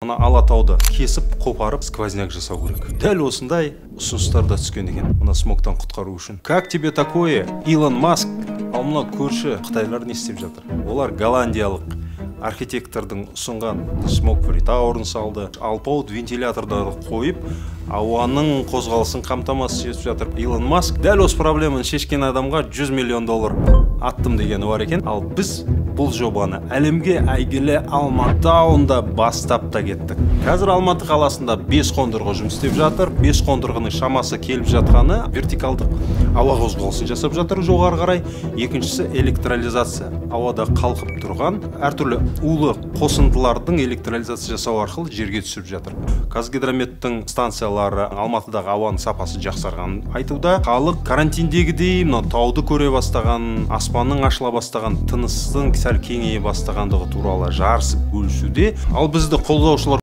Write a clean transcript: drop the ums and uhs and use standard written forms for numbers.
мына Алатауды кесіп, қопарып, сквозняк жасау керек. Дәл осындай ұсыныстар да түскен екен, мына смогтан құтқару үшін. Как тебе такое, Илон Маск? Ал мына көрші Қытайлар не істеп жатыр? Олар голландиялық архитектордың ұсынған смог фри таурын салды, алпауыт вентилятордарды қойып, ауаның қозғалысын қамтамасыз етіп жатыр. Илон Маск дәл осы проблеманы шешкен адамға $100 миллион аттым дегені бар екен. Ал біз бұл жобаны әлемге әйгілі Алматы ауылында бастап та кеттік. Қазір Алматы қаласында 5 қондырғы жұмыс істеп жатыр. 5 қондырғының шамасы келіп жатқаны вертикалдық ауа қозғалысын жасап жатыр жоғары қарай. Екіншісі электролизация. Ауада қалқып тұрған әртүрлі улы қосындылардың электролизация жасау арқылы жерге түсіп жатыр. Қазгидрометтің станциялары Алматыдағы ауаның сапасы жақсарғанын айтуда. Халық карантиндегідей тауды көре бастаған, аспанның ашыла бастаған, тыныстың сәл кеңейе бастағандығы туралы жарысып бөлісуде. Ал бізді қолдаушылар